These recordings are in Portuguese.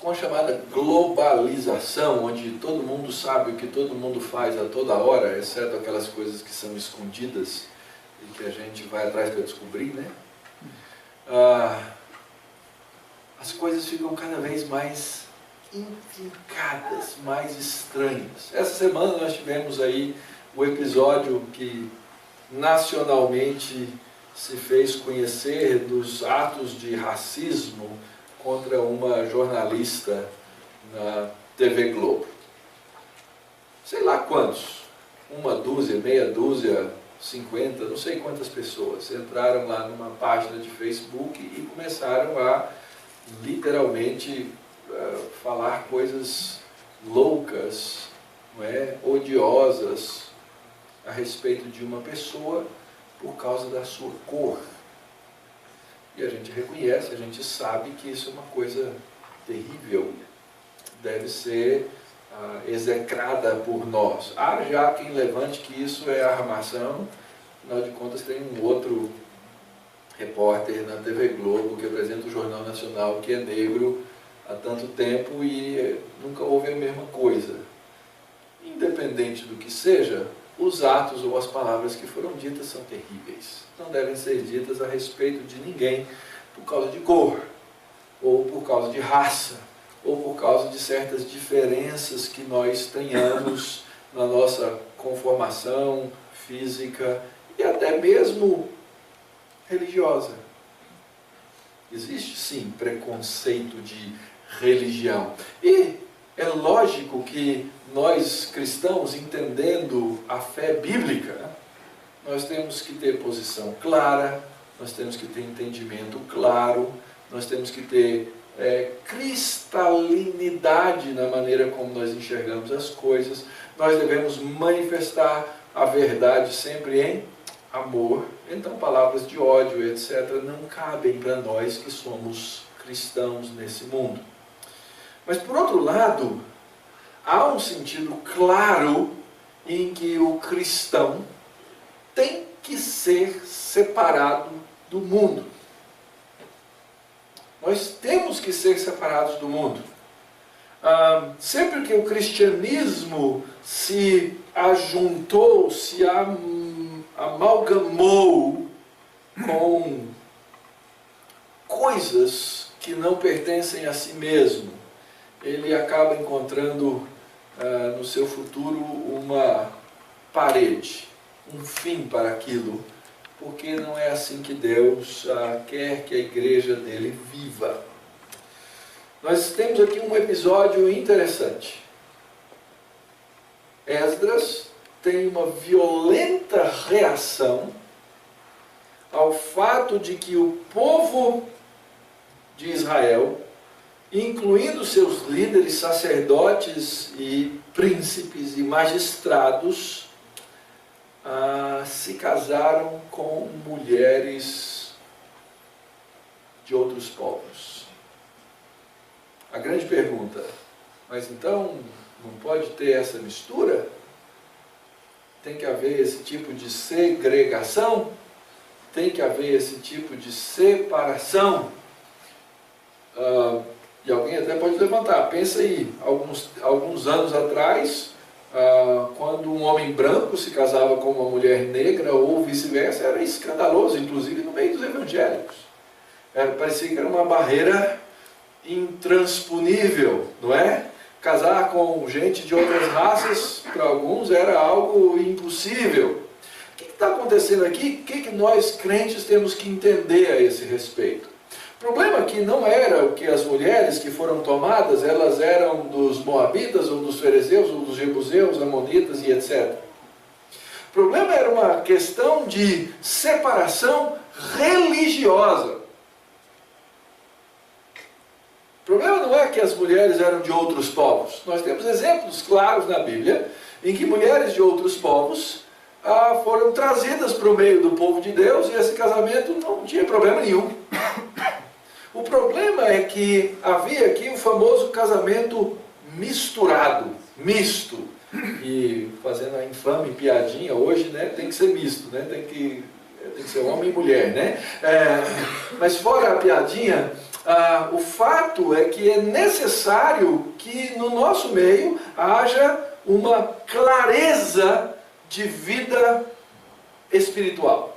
Com a chamada globalização, onde todo mundo sabe o que todo mundo faz a toda hora, exceto aquelas coisas que são escondidas e que a gente vai atrás para descobrir, né? As coisas ficam cada vez mais intrincadas, mais estranhas. Essa semana nós tivemos aí o episódio que nacionalmente se fez conhecer dos atos de racismo contra uma jornalista na TV Globo. Sei lá quantos, uma dúzia, meia dúzia, 50, não sei quantas pessoas entraram lá numa página de Facebook e começaram a literalmente falar coisas loucas, não é? Odiosas a respeito de uma pessoa por causa da sua cor. E a gente reconhece, a gente sabe que isso é uma coisa terrível, deve ser execrada por nós. Há já quem levante que isso é armação, afinal de contas tem um outro repórter na TV Globo que apresenta o Jornal Nacional que é negro há tanto tempo e nunca houve a mesma coisa. Independente do que seja, os atos ou as palavras que foram ditas são terríveis. Não devem ser ditas a respeito de ninguém por causa de cor, ou por causa de raça, ou por causa de certas diferenças que nós tenhamos na nossa conformação física e até mesmo religiosa. Existe sim preconceito de religião. E é lógico que nós cristãos, entendendo a fé bíblica, nós temos que ter posição clara, nós temos que ter entendimento claro, nós temos que ter cristalinidade na maneira como nós enxergamos as coisas, nós devemos manifestar a verdade sempre em amor. Então palavras de ódio, etc., não cabem para nós que somos cristãos nesse mundo. Mas por outro lado, há um sentido claro em que o cristão tem que ser separado do mundo. Nós temos que ser separados do mundo. Sempre que o cristianismo se ajuntou, se amalgamou com coisas que não pertencem a si mesmo, ele acaba encontrando no seu futuro uma parede, um fim para aquilo, porque não é assim que Deus quer que a igreja dele viva. Nós temos aqui um episódio interessante. Esdras tem uma violenta reação ao fato de que o povo de Israel, incluindo seus líderes, sacerdotes e príncipes e magistrados, se casaram com mulheres de outros povos. A grande pergunta, mas então não pode ter essa mistura? Tem que haver esse tipo de segregação? Tem que haver esse tipo de separação? E alguém até pode levantar, pensa aí, alguns anos atrás, quando um homem branco se casava com uma mulher negra ou vice-versa, era escandaloso, inclusive no meio dos evangélicos. Parecia que era uma barreira intransponível, não é? Casar com gente de outras raças, para alguns, era algo impossível. O que está acontecendo aqui? O que nós crentes temos que entender a esse respeito? O problema aqui não era o que as mulheres que foram tomadas, elas eram dos moabitas, ou dos ferezeus, ou dos jebuseus, amonitas e etc. O problema era uma questão de separação religiosa. O problema não é que as mulheres eram de outros povos. Nós temos exemplos claros na Bíblia em que mulheres de outros povos foram trazidas para o meio do povo de Deus e esse casamento não tinha problema nenhum. O problema é que havia aqui o famoso casamento misturado, misto. E fazendo a infame piadinha, hoje, né, tem que ser misto, né, tem que ser homem e mulher, né? Mas fora a piadinha, o fato é que é necessário que no nosso meio haja uma clareza de vida espiritual.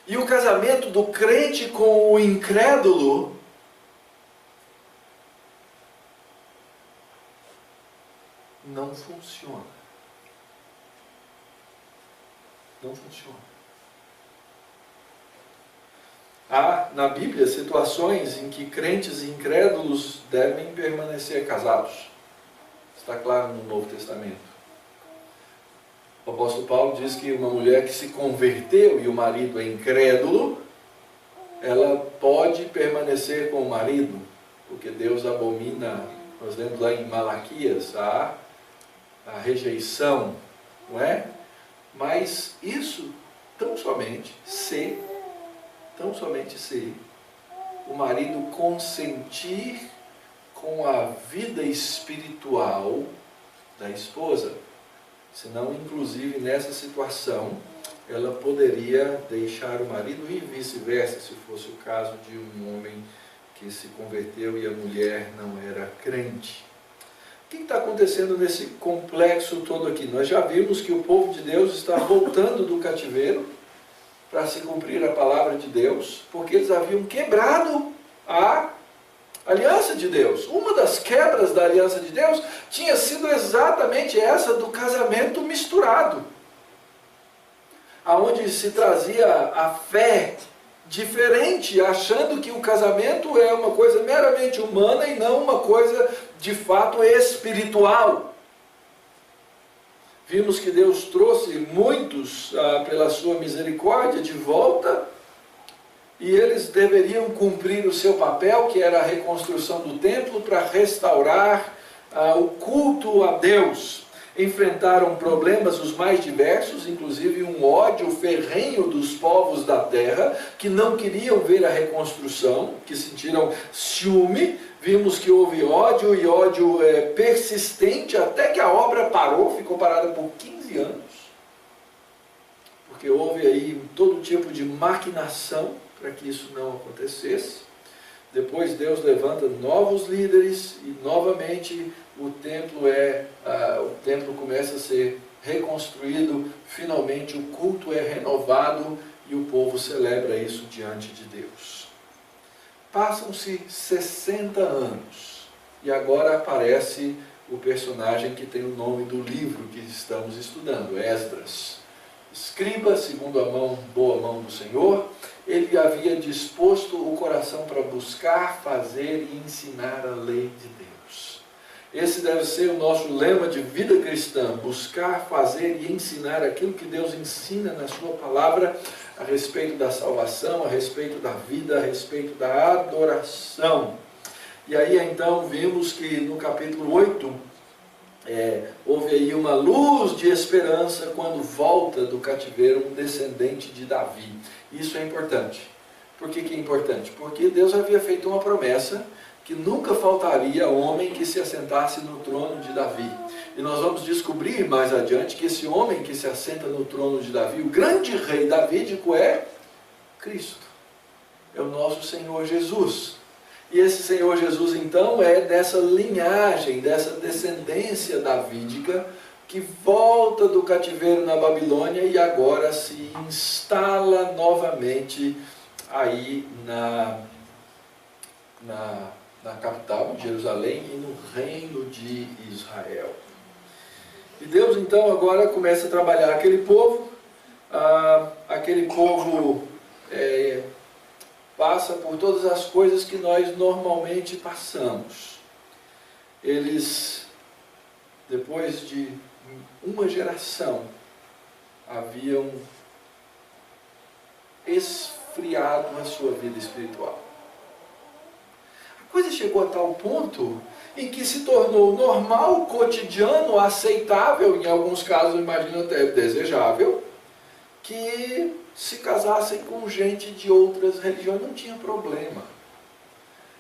E o casamento do crente com o incrédulo não funciona. Não funciona. Há na Bíblia situações em que crentes e incrédulos devem permanecer casados. Está claro no Novo Testamento. O apóstolo Paulo diz que uma mulher que se converteu e o marido é incrédulo, ela pode permanecer com o marido, porque Deus abomina, nós lemos lá em Malaquias, a rejeição, não é? Mas isso tão somente se o marido consentir com a vida espiritual da esposa. Senão, inclusive, nessa situação, ela poderia deixar o marido e vice-versa, se fosse o caso de um homem que se converteu e a mulher não era crente. O que está acontecendo nesse complexo todo aqui? Nós já vimos que o povo de Deus está voltando do cativeiro para se cumprir a palavra de Deus, porque eles haviam quebrado a aliança de Deus. Uma das quebras da aliança de Deus tinha sido exatamente essa do casamento misturado, aonde se trazia a fé diferente, achando que o casamento é uma coisa meramente humana e não uma coisa de fato espiritual. Vimos que Deus trouxe muitos pela sua misericórdia de volta, e eles deveriam cumprir o seu papel, que era a reconstrução do templo, para restaurar o culto a Deus. Enfrentaram problemas os mais diversos, inclusive um ódio ferrenho dos povos da terra, que não queriam ver a reconstrução, que sentiram ciúme. Vimos que houve ódio, e ódio persistente, até que a obra parou, ficou parada por 15 anos. Porque houve aí todo tipo de maquinação para que isso não acontecesse. Depois Deus levanta novos líderes e novamente o templo começa a ser reconstruído, finalmente o culto é renovado e o povo celebra isso diante de Deus. Passam-se 60 anos e agora aparece o personagem que tem o nome do livro que estamos estudando, Esdras. Escriba, segundo a boa mão do Senhor, ele havia disposto o coração para buscar, fazer e ensinar a lei de Deus. Esse deve ser o nosso lema de vida cristã: buscar, fazer e ensinar aquilo que Deus ensina na sua palavra a respeito da salvação, a respeito da vida, a respeito da adoração. E aí então vimos que no capítulo 8, houve aí uma luz de esperança quando volta do cativeiro um descendente de Davi. Isso é importante. Por que é importante? Porque Deus havia feito uma promessa que nunca faltaria homem que se assentasse no trono de Davi. E nós vamos descobrir mais adiante que esse homem que se assenta no trono de Davi, o grande rei davídico, é Cristo. É o nosso Senhor Jesus. E esse Senhor Jesus, então, é dessa linhagem, dessa descendência davídica, que volta do cativeiro na Babilônia e agora se instala novamente aí na capital, de Jerusalém, e no reino de Israel. E Deus então agora começa a trabalhar aquele povo passa por todas as coisas que nós normalmente passamos. Eles, depois de uma geração, haviam esfriado a sua vida espiritual. A coisa chegou a tal ponto em que se tornou normal, cotidiano, aceitável, em alguns casos, imagino até desejável, que se casassem com gente de outras religiões. Não tinha problema.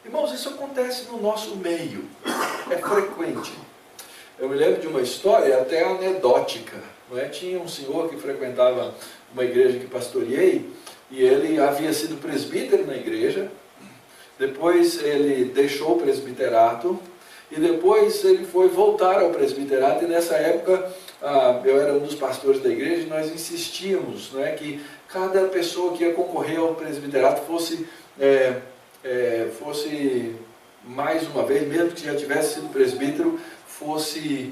Irmãos, isso acontece no nosso meio, é frequente. Eu me lembro de uma história até anedótica, não é? Tinha um senhor que frequentava uma igreja que pastoreei, e ele havia sido presbítero na igreja, depois ele deixou o presbiterato, e depois ele foi voltar ao presbiterato, e nessa época eu era um dos pastores da igreja, e nós insistíamos, não é, que cada pessoa que ia concorrer ao presbiterato fosse mais uma vez, mesmo que já tivesse sido presbítero, fosse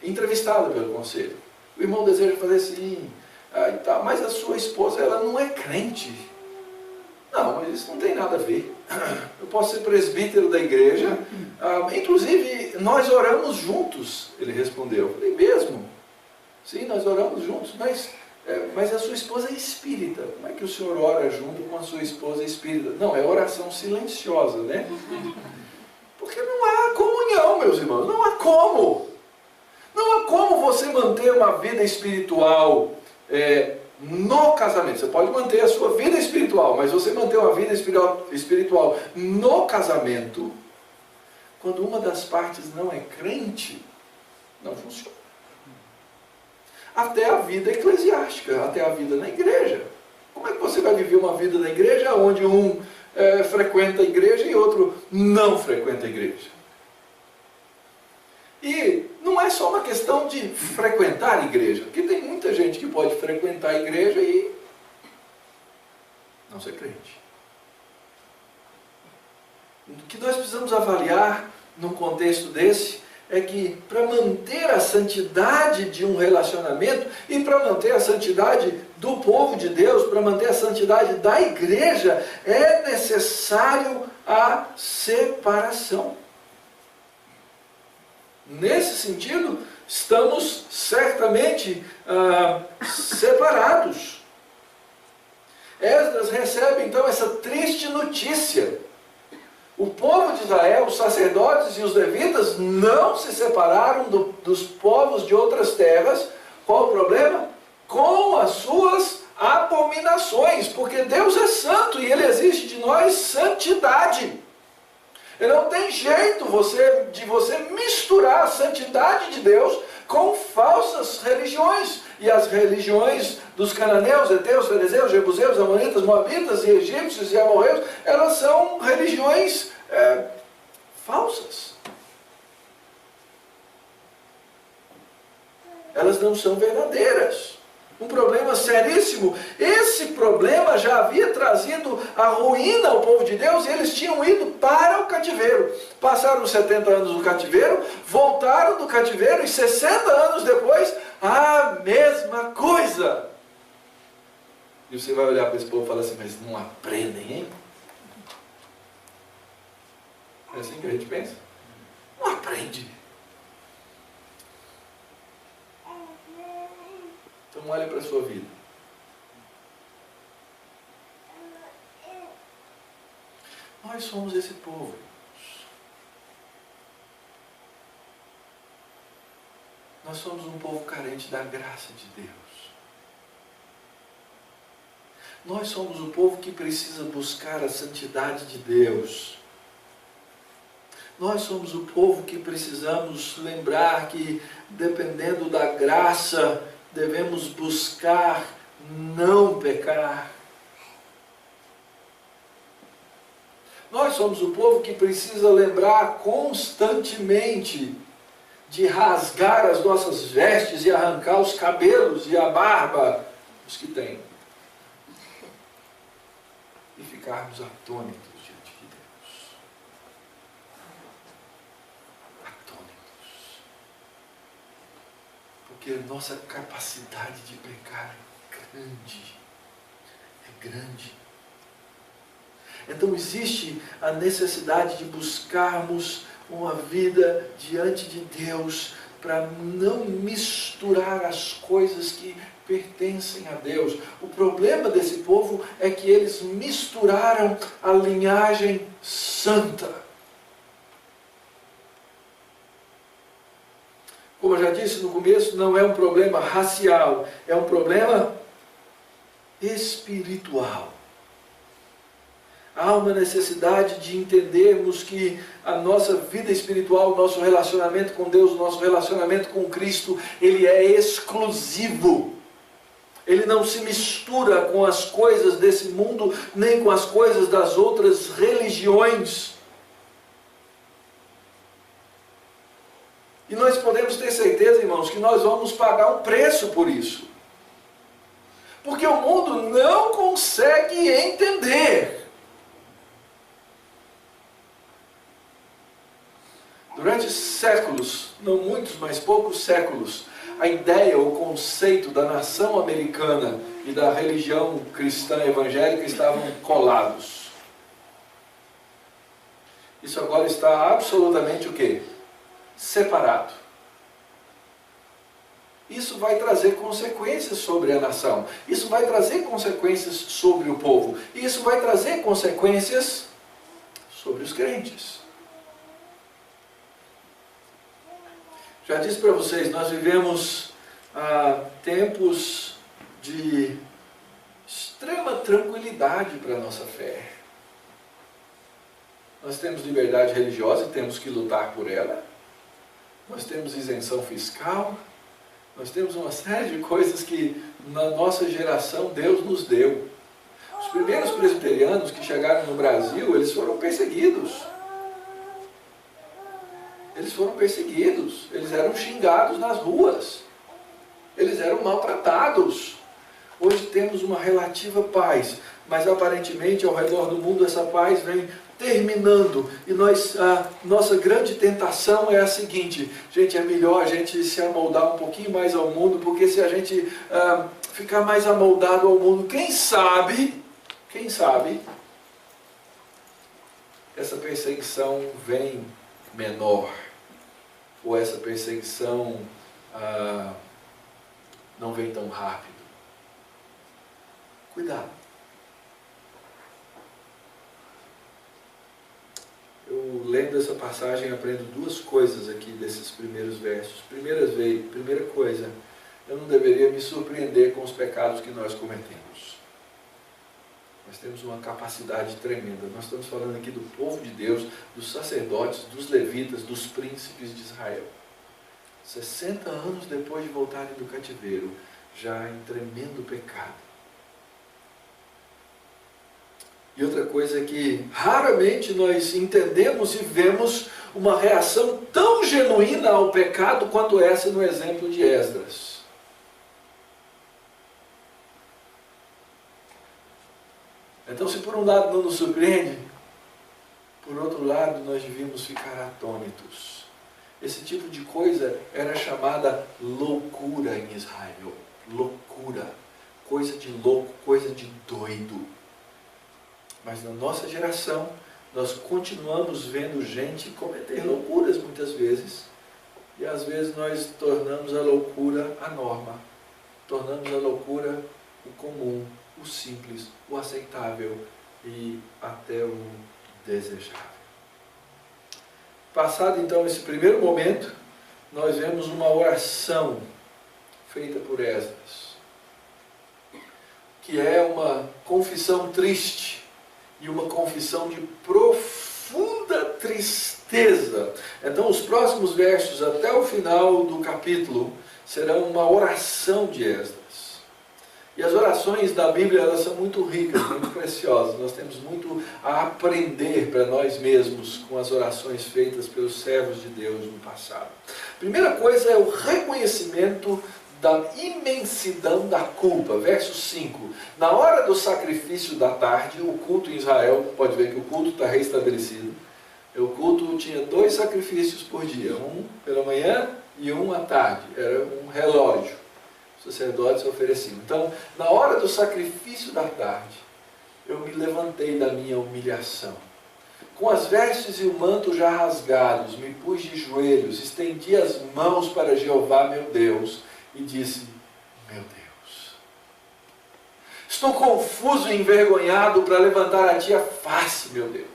entrevistada pelo conselho. O irmão deseja fazer assim, mas a sua esposa, ela não é crente. Não, mas isso não tem nada a ver. Eu posso ser presbítero da igreja, inclusive nós oramos juntos, ele respondeu. Eu falei, mesmo? Sim, nós oramos juntos, mas a sua esposa é espírita. Como é que o senhor ora junto com a sua esposa espírita? Não, é oração silenciosa, né? Porque não há comunhão, meus irmãos, não há como. Não há como você manter uma vida espiritual no casamento. Você pode manter a sua vida espiritual, mas você manter uma vida espiritual no casamento, quando uma das partes não é crente, não funciona. Até a vida eclesiástica, até a vida na igreja. Como é que você vai viver uma vida na igreja onde um frequenta a igreja e outro não frequenta a igreja? E não é só uma questão de frequentar a igreja, porque tem muita gente que pode frequentar a igreja e não ser crente. O que nós precisamos avaliar num contexto desse é que para manter a santidade de um relacionamento e para manter a santidade do povo de Deus, para manter a santidade da igreja, é necessário a separação. Nesse sentido, estamos certamente separados. Esdras recebe então essa triste notícia. O povo de Israel, os sacerdotes e os levitas não se separaram dos povos de outras terras. Qual o problema? Com as suas abominações, porque Deus é santo e Ele exige de nós santidade. E não tem jeito de você misturar a santidade de Deus com falsas religiões. E as religiões dos cananeus, heteus, ferezeus, jebuseus, amonitas, moabitas e egípcios e amorreus, elas são religiões falsas. Elas não são verdadeiras. Um problema seríssimo. Esse problema já havia trazido a ruína ao povo de Deus, e eles tinham ido para o cativeiro. Passaram 70 anos no cativeiro, voltaram do cativeiro, e 60 anos depois, a mesma coisa. E você vai olhar para esse povo e falar assim, mas não aprendem, hein? É assim que a gente pensa? Não aprende. Então olha para a sua vida. Nós somos esse povo. Nós somos um povo carente da graça de Deus. Nós somos o povo que precisa buscar a santidade de Deus. Nós somos o povo que precisamos lembrar que, dependendo da graça, devemos buscar não pecar. Nós somos o povo que precisa lembrar constantemente de rasgar as nossas vestes e arrancar os cabelos e a barba, os que têm. ficarmos atônitos diante de Deus. Atônitos. Porque a nossa capacidade de pecar é grande. É grande. Então existe a necessidade de buscarmos uma vida diante de Deus para não misturar as coisas que pertencem a Deus. O problema desse povo é que eles misturaram a linhagem santa. Como eu já disse no começo, não é um problema racial, é um problema espiritual. Há uma necessidade de entendermos que a nossa vida espiritual, o nosso relacionamento com Deus, o nosso relacionamento com Cristo, ele é exclusivo. Ele não se mistura com as coisas desse mundo, nem com as coisas das outras religiões. E nós podemos ter certeza, irmãos, que nós vamos pagar um preço por isso. Porque o mundo não consegue entender. Durante séculos, não muitos, mas poucos séculos, a ideia, o conceito da nação americana e da religião cristã evangélica estavam colados. Isso agora está absolutamente o quê? Separado. Isso vai trazer consequências sobre a nação. Isso vai trazer consequências sobre o povo. E isso vai trazer consequências sobre os crentes. Já disse para vocês, nós vivemos tempos de extrema tranquilidade para a nossa fé. Nós temos liberdade religiosa e temos que lutar por ela. Nós temos isenção fiscal. Nós temos uma série de coisas que na nossa geração Deus nos deu. Os primeiros presbiterianos que chegaram no Brasil, eles foram perseguidos. Eles foram perseguidos, eles eram xingados nas ruas, eles eram maltratados. Hoje temos uma relativa paz, mas aparentemente ao redor do mundo essa paz vem terminando. E nossa grande tentação é a seguinte: gente, é melhor a gente se amoldar um pouquinho mais ao mundo, porque se a gente ficar mais amoldado ao mundo, quem sabe, essa perseguição vem menor. Ou essa perseguição não vem tão rápido. Cuidado. Eu, lendo essa passagem, aprendo duas coisas aqui desses primeiros versos. Primeira coisa, eu não deveria me surpreender com os pecados que nós cometemos. Nós temos uma capacidade tremenda. Nós estamos falando aqui do povo de Deus, dos sacerdotes, dos levitas, dos príncipes de Israel. 60 anos depois de voltarem do cativeiro, já em tremendo pecado. E outra coisa é que raramente nós entendemos e vemos uma reação tão genuína ao pecado quanto essa no exemplo de Esdras. Então, se por um lado não nos surpreende, por outro lado nós devíamos ficar atônitos. Esse tipo de coisa era chamada loucura em Israel. Loucura. Coisa de louco, coisa de doido. Mas na nossa geração, nós continuamos vendo gente cometer loucuras muitas vezes. E às vezes nós tornamos a loucura a norma. Tornamos a loucura o comum, o simples, o aceitável e até o desejável. Passado então esse primeiro momento, nós vemos uma oração feita por Esdras, que é uma confissão triste e uma confissão de profunda tristeza. Então os próximos versos até o final do capítulo serão uma oração de Esdras. E as orações da Bíblia, elas são muito ricas, muito preciosas. Nós temos muito a aprender para nós mesmos com as orações feitas pelos servos de Deus no passado. Primeira coisa é o reconhecimento da imensidão da culpa. Verso 5. Na hora do sacrifício da tarde, o culto em Israel, pode ver que o culto está restabelecido. O culto tinha 2 sacrifícios por dia, um pela manhã e um à tarde. Era um relógio. Os sacerdotes ofereciam. Então, na hora do sacrifício da tarde, eu me levantei da minha humilhação. Com as vestes e o manto já rasgados, me pus de joelhos, estendi as mãos para Jeová, meu Deus, e disse: meu Deus, estou confuso e envergonhado para levantar a ti a face, meu Deus,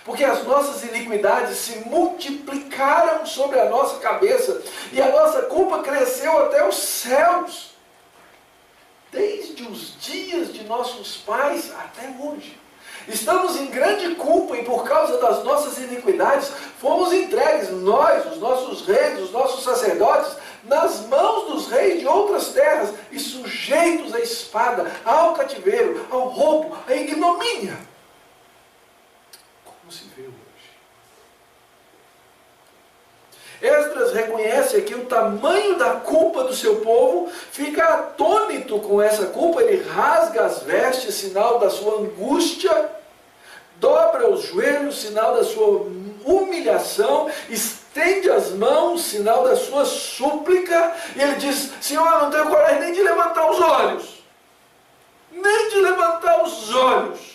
porque as nossas iniquidades se multiplicaram sobre a nossa cabeça, e a nossa culpa cresceu até os céus, desde os dias de nossos pais até hoje. Estamos em grande culpa e por causa das nossas iniquidades fomos entregues, nós, os nossos reis, os nossos sacerdotes, nas mãos dos reis de outras terras e sujeitos à espada, ao cativeiro, ao roubo, à ignomínia. Como se vê hoje. Esdras reconhece aqui o tamanho da culpa do seu povo, fica atônito com essa culpa, ele rasga as vestes, sinal da sua angústia, dobra os joelhos, sinal da sua humilhação, estende as mãos, sinal da sua súplica, e ele diz: Senhor, eu não tenho coragem nem de levantar os olhos, nem de levantar os olhos.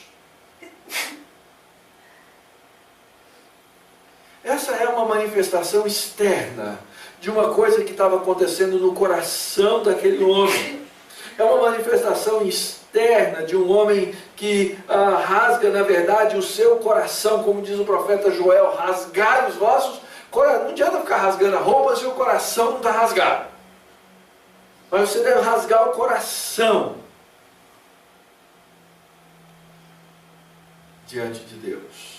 Essa é uma manifestação externa de uma coisa que estava acontecendo no coração daquele homem. É uma manifestação externa de um homem que rasga, na verdade, o seu coração, como diz o profeta Joel: rasgar os vossos corações. Não adianta ficar rasgando a roupa se o coração não está rasgado. Mas você deve rasgar o coração diante de Deus.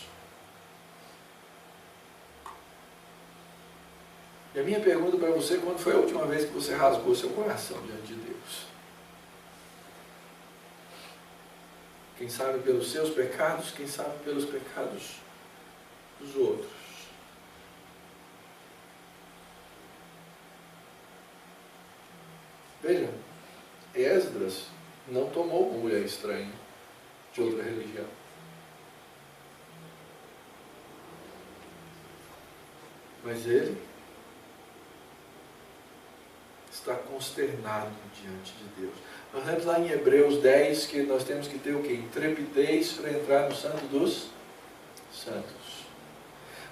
E a minha pergunta para você: quando foi a última vez que você rasgou seu coração diante de Deus? Quem sabe pelos seus pecados, quem sabe pelos pecados dos outros. Veja, Esdras não tomou uma mulher estranha de outra religião. Mas ele está consternado diante de Deus. Nós vemos lá em Hebreus 10 que nós temos que ter o quê? Intrepidez para entrar no Santo dos Santos.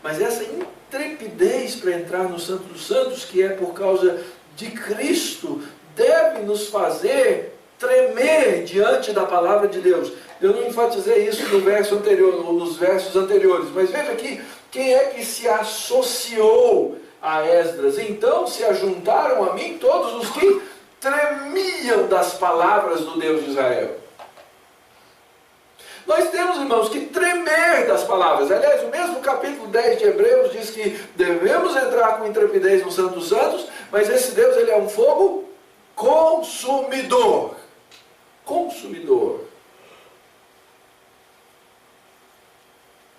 Mas essa intrepidez para entrar no Santo dos Santos, que é por causa de Cristo, deve nos fazer tremer diante da palavra de Deus. Eu não enfatizei isso no verso anterior, ou nos versos anteriores, mas veja aqui, quem é que se associou a Esdras? Então se ajuntaram a mim todos os que tremiam das palavras do Deus de Israel. Nós temos, irmãos, que tremer das palavras. Aliás, o mesmo capítulo 10 de Hebreus diz que devemos entrar com intrepidez no Santo dos Santos, mas esse Deus, ele é um fogo consumidor. Consumidor.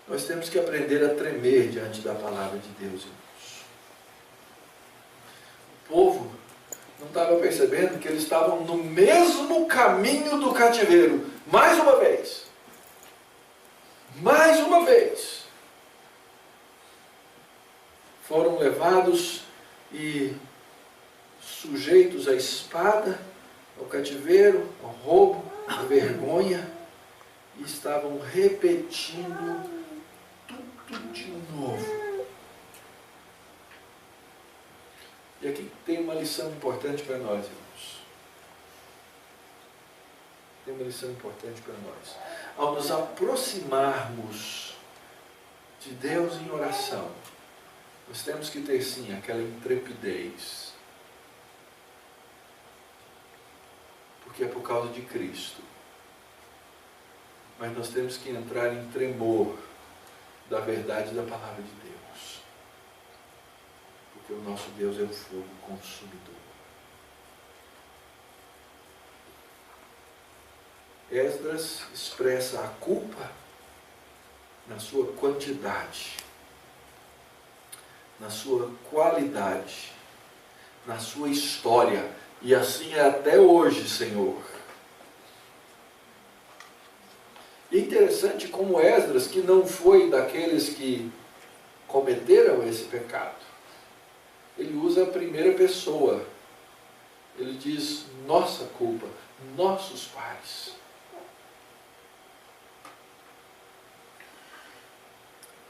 Nós temos que aprender a tremer diante da palavra de Deus, irmãos. O povo não estava percebendo que eles estavam no mesmo caminho do cativeiro. Mais uma vez. Mais uma vez. Foram levados e sujeitos à espada, ao cativeiro, ao roubo, à vergonha, e estavam repetindo tudo de novo. E aqui tem uma lição importante para nós, irmãos. Tem uma lição importante para nós. Ao nos aproximarmos de Deus em oração, nós temos que ter sim aquela intrepidez. Porque é por causa de Cristo. Mas nós temos que entrar em tremor da verdade da palavra de Deus. Porque o nosso Deus é um fogo consumidor. Esdras expressa a culpa na sua quantidade, na sua qualidade, na sua história. E assim é até hoje, Senhor. E é interessante como Esdras, que não foi daqueles que cometeram esse pecado, ele usa a primeira pessoa. Ele diz, nossa culpa, nossos pais.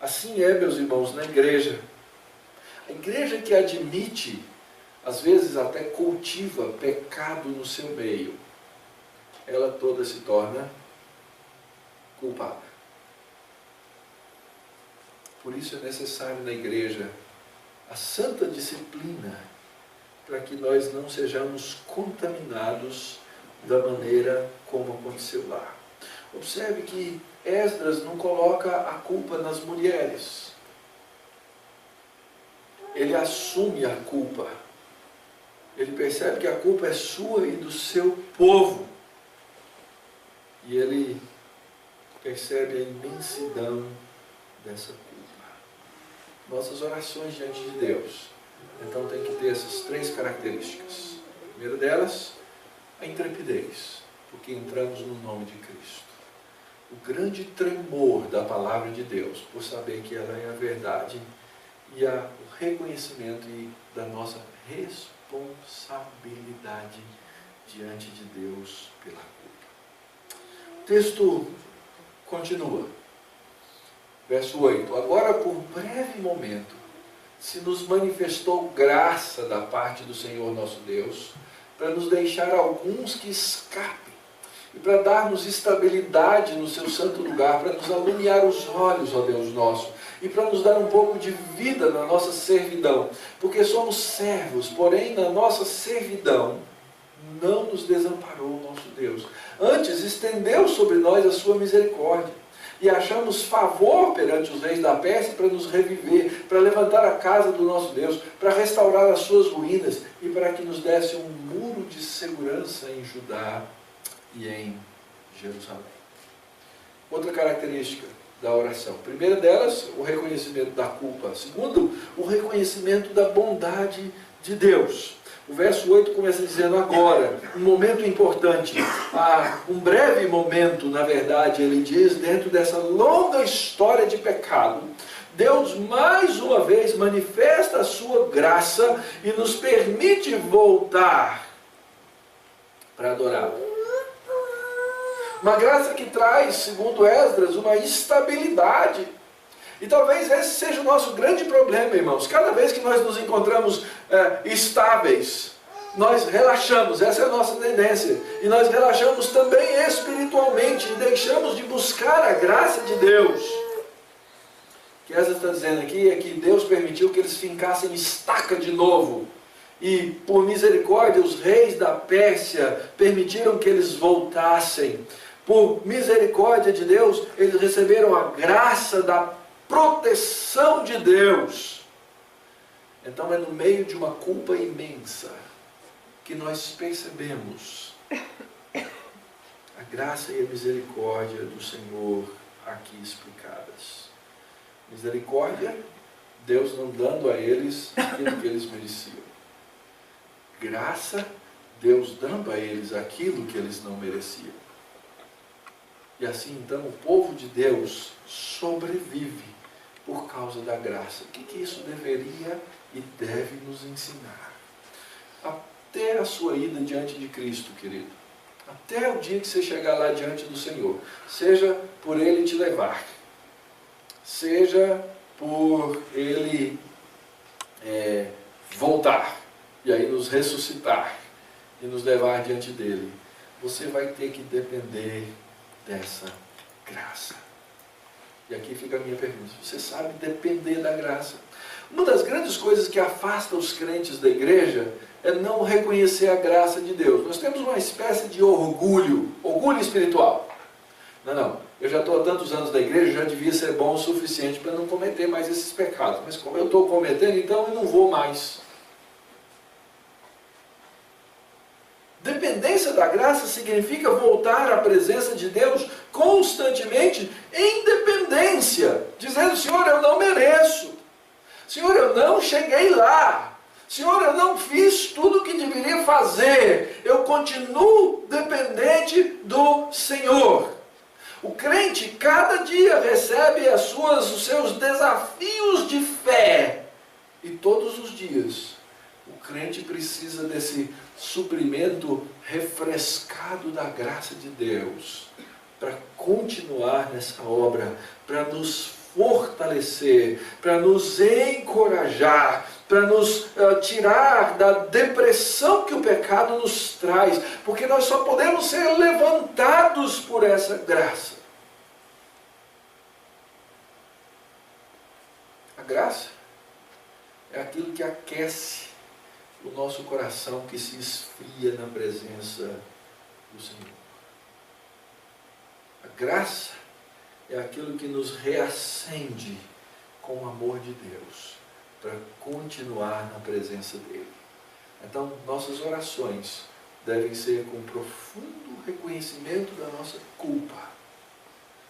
Assim é, meus irmãos, na igreja. A igreja que admite, às vezes até cultiva pecado no seu meio, ela toda se torna culpada. Por isso é necessário na igreja a santa disciplina, para que nós não sejamos contaminados da maneira como aconteceu lá. Observe que Esdras não coloca a culpa nas mulheres. Ele assume a culpa. Ele percebe que a culpa é sua e do seu povo. E ele percebe a imensidão dessa culpa. Nossas orações diante de Deus, então, tem que ter essas três características. A primeira delas, a intrepidez, porque entramos no nome de Cristo. O grande tremor da palavra de Deus, por saber que ela é a verdade, e o reconhecimento da nossa responsabilidade diante de Deus pela culpa. O texto continua. Verso 8. Agora, por breve momento, se nos manifestou graça da parte do Senhor nosso Deus, para nos deixar alguns que escapem, e para dar-nos estabilidade no seu santo lugar, para nos alumiar os olhos, ó Deus nosso, e para nos dar um pouco de vida na nossa servidão, porque somos servos, porém na nossa servidão não nos desamparou o nosso Deus. Antes estendeu sobre nós a sua misericórdia, e achamos favor perante os reis da Pérsia para nos reviver, para levantar a casa do nosso Deus, para restaurar as suas ruínas e para que nos desse um muro de segurança em Judá e em Jerusalém. Outra característica da oração. A primeira delas, o reconhecimento da culpa. Segundo, o reconhecimento da bondade de Deus. O verso 8 começa dizendo agora, um momento importante, um breve momento, na verdade, ele diz, dentro dessa longa história de pecado, Deus mais uma vez manifesta a sua graça e nos permite voltar para adorá-lo. Uma graça que traz, segundo Esdras, uma estabilidade. E talvez esse seja o nosso grande problema, irmãos. Cada vez que nós nos encontramos estáveis, nós relaxamos, essa é a nossa tendência. E nós relaxamos também espiritualmente e deixamos de buscar a graça de Deus. O que Esdras está dizendo aqui é que Deus permitiu que eles fincassem estaca de novo. E por misericórdia os reis da Pérsia permitiram que eles voltassem. Por misericórdia de Deus, eles receberam a graça da proteção de Deus. Então é no meio de uma culpa imensa que nós percebemos a graça e a misericórdia do Senhor aqui explicadas. Misericórdia, Deus não dando a eles aquilo que eles mereciam. Graça, Deus dando a eles aquilo que eles não mereciam. E assim então o povo de Deus sobrevive por causa da graça. O que isso deveria e deve nos ensinar? Até a sua ida diante de Cristo, querido. Até o dia que você chegar lá diante do Senhor. Seja por Ele te levar. Seja por Ele voltar. E aí nos ressuscitar. E nos levar diante dEle. Você vai ter que depender dessa graça. E aqui fica a minha pergunta. Você sabe depender da graça? Uma das grandes coisas que afasta os crentes da igreja é não reconhecer a graça de Deus. Nós temos uma espécie de orgulho espiritual. Não, eu já estou há tantos anos na igreja, já devia ser bom o suficiente para não cometer mais esses pecados. Mas como eu estou cometendo, então eu não vou mais. Dependência da graça significa voltar à presença de Deus constantemente em dependência, dizendo: Senhor, eu não mereço. Senhor, eu não cheguei lá. Senhor, eu não fiz tudo o que deveria fazer, eu continuo dependente do Senhor. O crente cada dia recebe os seus desafios de fé, e todos os dias o crente precisa desse suprimento refrescado da graça de Deus, para continuar nessa obra, para nos fortalecer, para nos encorajar, para nos tirar da depressão que o pecado nos traz, porque nós só podemos ser levantados por essa graça. A graça é aquilo que aquece o nosso coração, que se esfria na presença do Senhor. A graça é aquilo que nos reacende com o amor de Deus, para continuar na presença dEle. Então, nossas orações devem ser com profundo reconhecimento da nossa culpa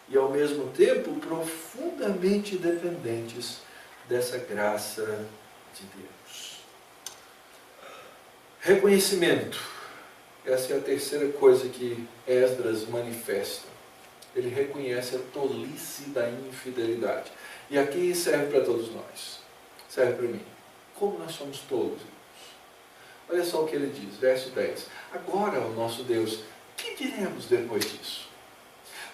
e, ao mesmo tempo, profundamente dependentes dessa graça de Deus. Reconhecimento. Essa é a terceira coisa que Esdras manifesta. Ele reconhece a tolice da infidelidade. E aqui serve para todos nós. Serve para mim. Como nós somos tolos, irmãos. Olha só o que ele diz, verso 10. Agora, ó nosso Deus, que diremos depois disso?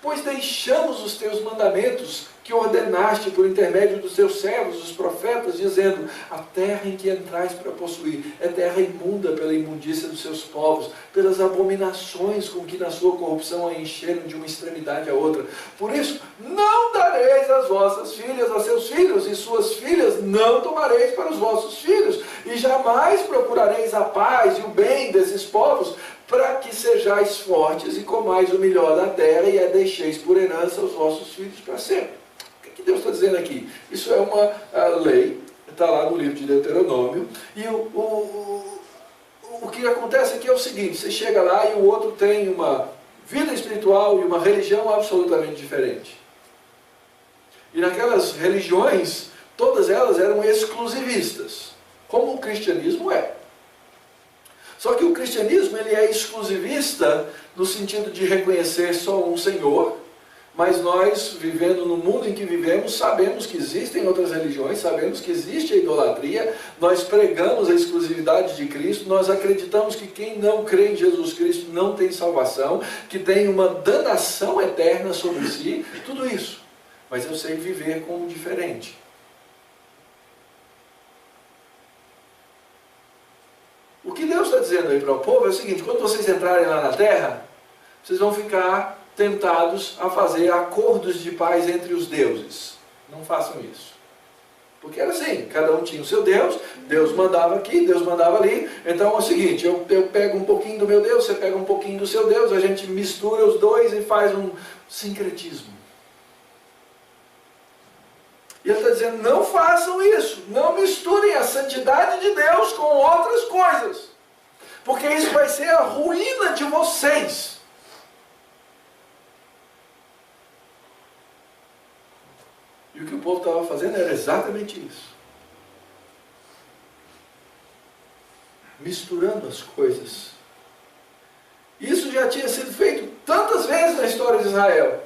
Pois deixamos os teus mandamentos que ordenaste por intermédio dos teus servos, os profetas, dizendo: a terra em que entrais para possuir é terra imunda pela imundícia dos seus povos, pelas abominações com que na sua corrupção a encheram de uma extremidade a outra. Por isso, não dareis as vossas filhas a seus filhos, e suas filhas não tomareis para os vossos filhos, e jamais procurareis a paz e o bem desses povos, para que sejais fortes e comais o melhor da terra, e a deixeis por herança aos vossos filhos para sempre. O que Deus está dizendo aqui? Isso é uma lei, está lá no livro de Deuteronômio, e o que acontece aqui é o seguinte: você chega lá e o outro tem uma vida espiritual e uma religião absolutamente diferente. E naquelas religiões, todas elas eram exclusivistas, como o cristianismo é. Só que o cristianismo ele é exclusivista no sentido de reconhecer só um Senhor, mas nós, vivendo no mundo em que vivemos, sabemos que existem outras religiões, sabemos que existe a idolatria, nós pregamos a exclusividade de Cristo, nós acreditamos que quem não crê em Jesus Cristo não tem salvação, que tem uma danação eterna sobre si, tudo isso. Mas eu sei viver com o diferente. O que Deus está dizendo aí para o povo é o seguinte: quando vocês entrarem lá na terra, vocês vão ficar tentados a fazer acordos de paz entre os deuses. Não façam isso. Porque era assim, cada um tinha o seu Deus, Deus mandava aqui, Deus mandava ali. Então é o seguinte: eu pego um pouquinho do meu Deus, você pega um pouquinho do seu Deus, a gente mistura os dois e faz um sincretismo. E ele está dizendo: não façam isso, não misturem a santidade de Deus com outras coisas, porque isso vai ser a ruína de vocês. E o que o povo estava fazendo era exatamente isso. Misturando as coisas. Isso já tinha sido feito tantas vezes na história de Israel.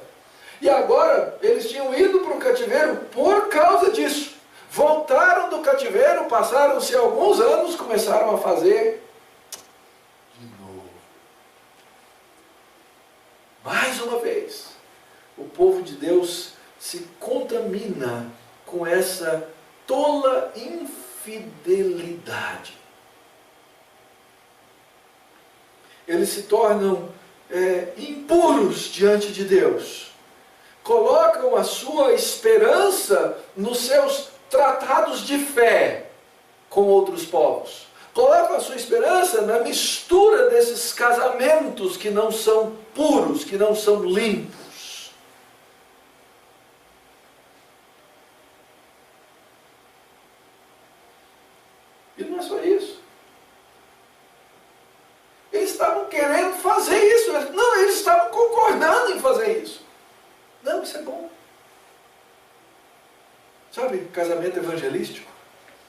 E agora eles tinham ido para o cativeiro por causa disso. Voltaram do cativeiro, passaram-se alguns anos, começaram a fazer de novo. Mais uma vez, o povo de Deus se contamina com essa tola infidelidade. Eles se tornam impuros diante de Deus. Colocam a sua esperança nos seus tratados de fé com outros povos. Colocam a sua esperança na mistura desses casamentos que não são puros, que não são limpos. E não é só isso. Eles estavam querendo fazer isso. Não, eles estavam concordando em fazer isso. Não, isso é bom. Sabe, casamento evangelístico?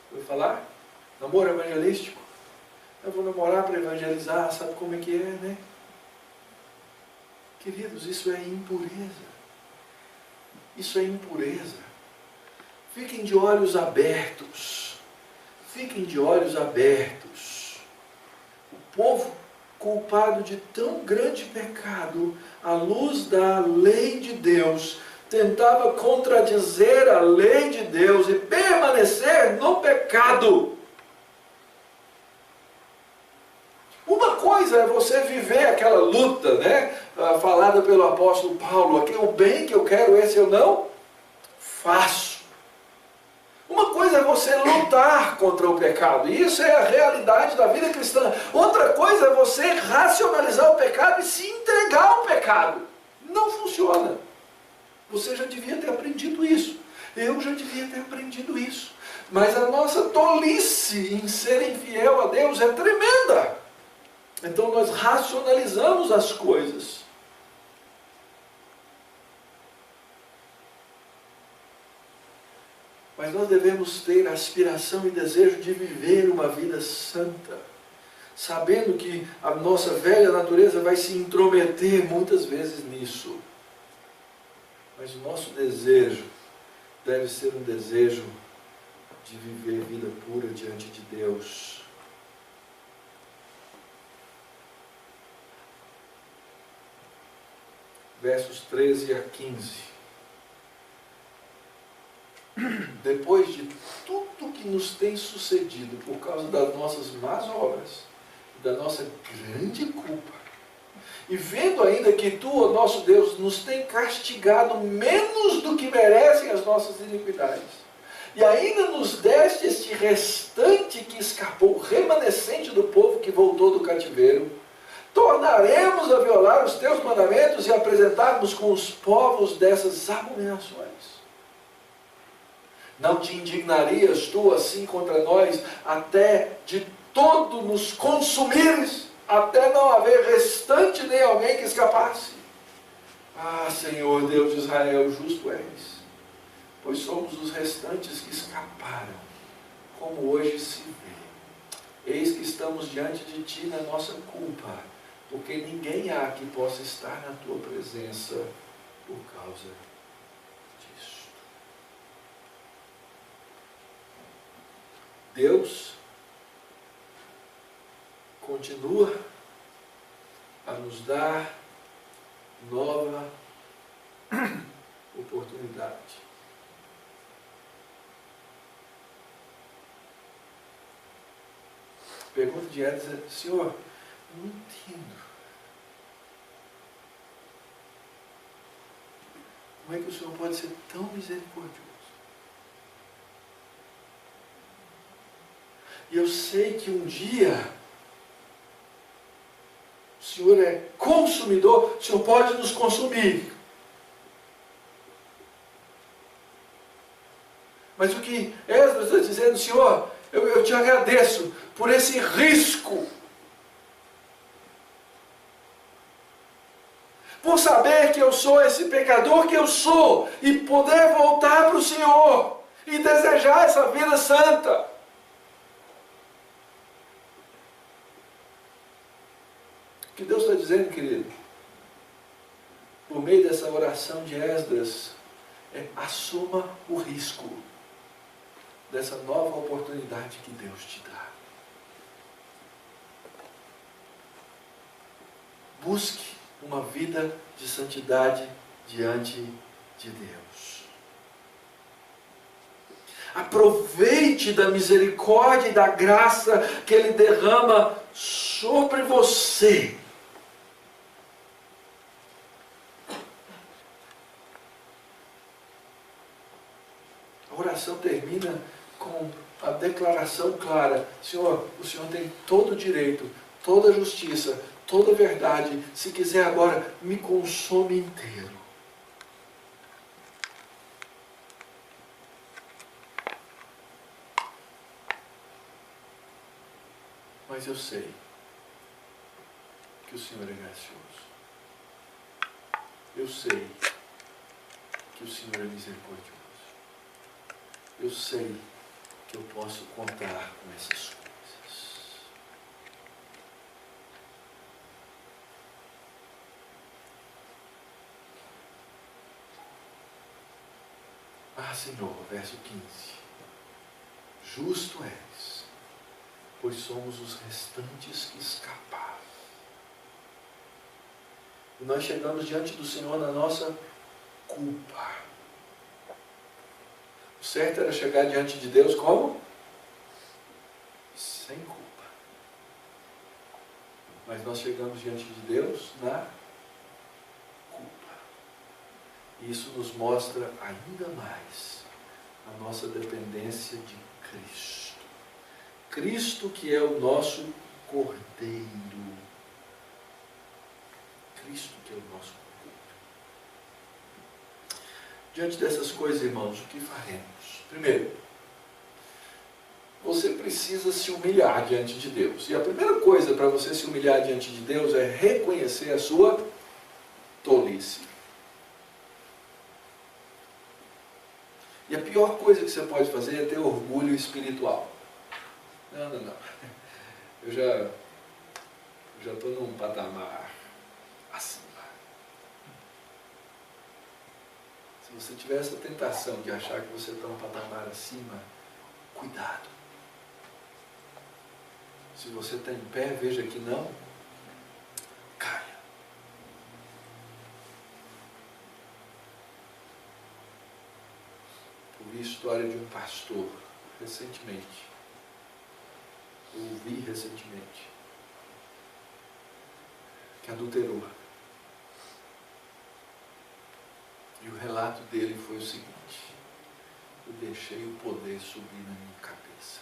Vou falar? Namoro evangelístico. Eu vou namorar para evangelizar, sabe como é que é, né? Queridos, isso é impureza. Isso é impureza. Fiquem de olhos abertos. Fiquem de olhos abertos. O povo culpado de tão grande pecado, à luz da lei de Deus, tentava contradizer a lei de Deus e permanecer no pecado. Uma coisa é você viver aquela luta, né, falada pelo apóstolo Paulo, aqui, o bem que eu quero, esse eu não faço. Uma coisa é você lutar contra o pecado, e isso é a realidade da vida cristã. Outra coisa é você racionalizar o pecado e se entregar ao pecado. Não funciona. Você já devia ter aprendido isso. Eu já devia ter aprendido isso. Mas a nossa tolice em ser infiel a Deus é tremenda. Então nós racionalizamos as coisas. Mas nós devemos ter aspiração e desejo de viver uma vida santa, sabendo que a nossa velha natureza vai se intrometer muitas vezes nisso. Mas o nosso desejo deve ser um desejo de viver vida pura diante de Deus. Versos 13 a 15. Depois de tudo que nos tem sucedido por causa das nossas más obras, da nossa grande culpa, e vendo ainda que Tu, ó nosso Deus, nos tem castigado menos do que merecem as nossas iniquidades, e ainda nos deste este restante que escapou, remanescente do povo que voltou do cativeiro, tornaremos a violar os Teus mandamentos e apresentarmos com os povos dessas abominações. Não te indignarias Tu assim contra nós, até de todo nos consumires, até não haver restante nem alguém que escapasse? Ah, Senhor Deus de Israel, justo és, pois somos os restantes que escaparam, como hoje se vê. Eis que estamos diante de Ti na nossa culpa, porque ninguém há que possa estar na Tua presença por causa disso. Deus continua a nos dar nova oportunidade. Pergunta de Edson: Senhor, não entendo. Como é que o Senhor pode ser tão misericordioso? E eu sei que um dia o Senhor é consumidor, o Senhor pode nos consumir. Mas o que Esdras está dizendo: Senhor, eu te agradeço por esse risco. Por saber que eu sou esse pecador que eu sou, e poder voltar para o Senhor, e desejar essa vida santa. O que Deus está dizendo, querido, por meio dessa oração de Esdras, é: assuma o risco dessa nova oportunidade que Deus te dá. Busque uma vida de santidade diante de Deus. Aproveite da misericórdia e da graça que Ele derrama sobre você. A oração termina com a declaração clara: Senhor, o Senhor tem todo o direito, toda a justiça, toda a verdade. Se quiser agora, me consome inteiro. Mas eu sei que o Senhor é gracioso. Eu sei que o Senhor é misericordioso. Eu sei que eu posso contar com essas coisas. Ah, Senhor, verso 15. Justo és, pois somos os restantes que escaparam. E nós chegamos diante do Senhor na nossa culpa. O certo era chegar diante de Deus como? Sem culpa. Mas nós chegamos diante de Deus na culpa. E isso nos mostra ainda mais a nossa dependência de Cristo. Cristo que é o nosso Cordeiro. Cristo que é o nosso Cordeiro. Diante dessas coisas, irmãos, o que faremos? Primeiro, você precisa se humilhar diante de Deus. E a primeira coisa para você se humilhar diante de Deus é reconhecer a sua tolice. E a pior coisa que você pode fazer é ter orgulho espiritual. Não. Eu já estou num patamar acima. Se você tiver essa tentação de achar que você está num patamar acima, cuidado. Se você está em pé, veja que não caia. Ouvi a história de um pastor recentemente. Ouvi recentemente. Que adulterou. E o relato dele foi o seguinte: eu deixei o poder subir na minha cabeça.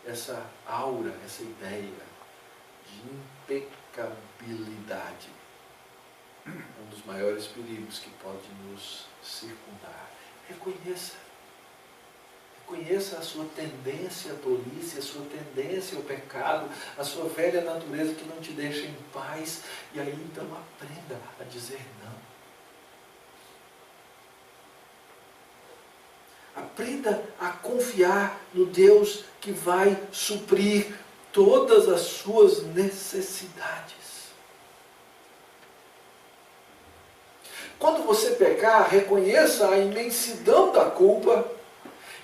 Essa aura, essa ideia de impecabilidade é um dos maiores perigos que pode nos circundar. Reconheça a sua tendência à tolice, a sua tendência ao pecado, a sua velha natureza que não te deixa em paz. E aí então aprenda a dizer não. Aprenda a confiar no Deus que vai suprir todas as suas necessidades. Quando você pecar, reconheça a imensidão da culpa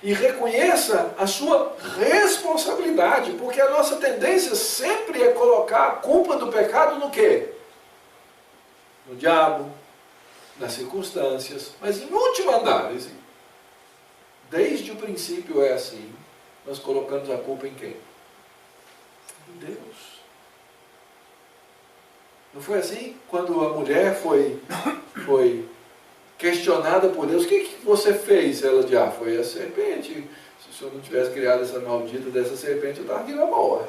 e reconheça a sua responsabilidade, porque a nossa tendência sempre é colocar a culpa do pecado no quê? No diabo, nas circunstâncias, mas em última análise, desde o princípio é assim, nós colocamos a culpa em quem? Em Deus. Não foi assim? Quando a mulher foi questionada por Deus, o que você fez? Ela disse, foi a serpente. Se o Senhor não tivesse criado essa maldita dessa serpente, eu estava aqui na boa.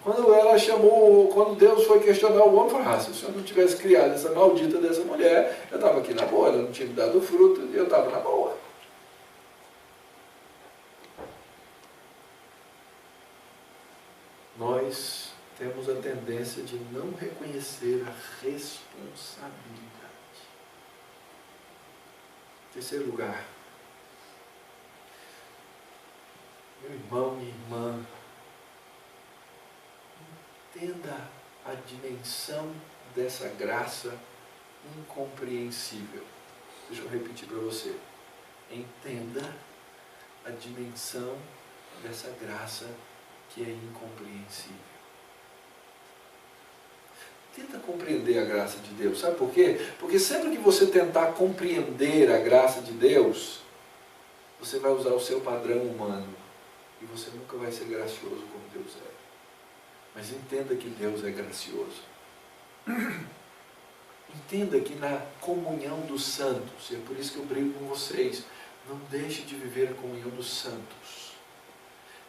Quando Deus foi questionar o homem, falou, se o Senhor não tivesse criado essa maldita dessa mulher, eu estava aqui na boa, ela não tinha me dado fruto, e eu estava na boa. Nós temos a tendência de não reconhecer a responsabilidade. Terceiro lugar, meu irmão, minha irmã, entenda a dimensão dessa graça incompreensível. Deixa eu repetir para você. Entenda a dimensão dessa graça que é incompreensível. Tenta compreender a graça de Deus. Sabe por quê? Porque sempre que você tentar compreender a graça de Deus, você vai usar o seu padrão humano. E você nunca vai ser gracioso como Deus é. Mas entenda que Deus é gracioso. Entenda que na comunhão dos santos, e é por isso que eu brigo com vocês, não deixe de viver a comunhão dos santos.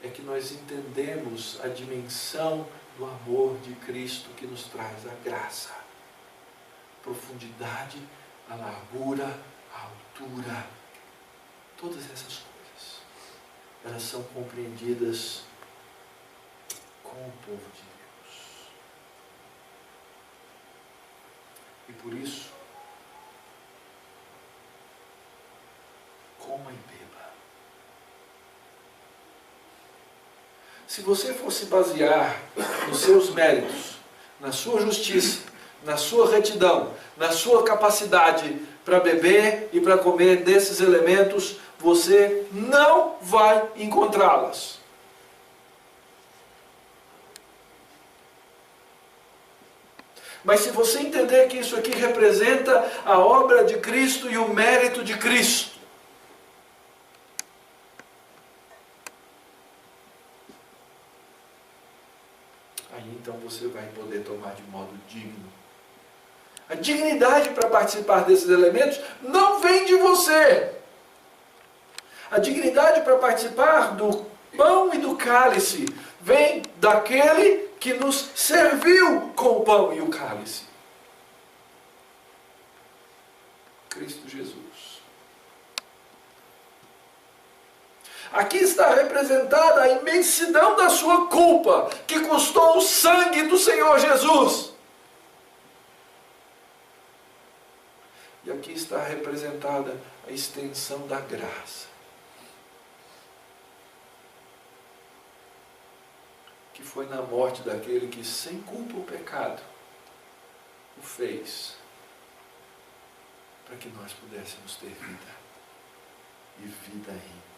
É que nós entendemos a dimensão do amor de Cristo que nos traz a graça, a profundidade, a largura, a altura, todas essas coisas, elas são compreendidas com o povo de Deus. E por isso, se você fosse basear nos seus méritos, na sua justiça, na sua retidão, na sua capacidade para beber e para comer desses elementos, você não vai encontrá-las. Mas se você entender que isso aqui representa a obra de Cristo e o mérito de Cristo, aí então você vai poder tomar de modo digno. A dignidade para participar desses elementos não vem de você. A dignidade para participar do pão e do cálice vem daquele que nos serviu com o pão e o cálice. Cristo Jesus. Aqui está representada a imensidão da sua culpa, que custou o sangue do Senhor Jesus. E aqui está representada a extensão da graça, que foi na morte daquele que sem culpa o pecado o fez, para que nós pudéssemos ter vida, e vida ainda.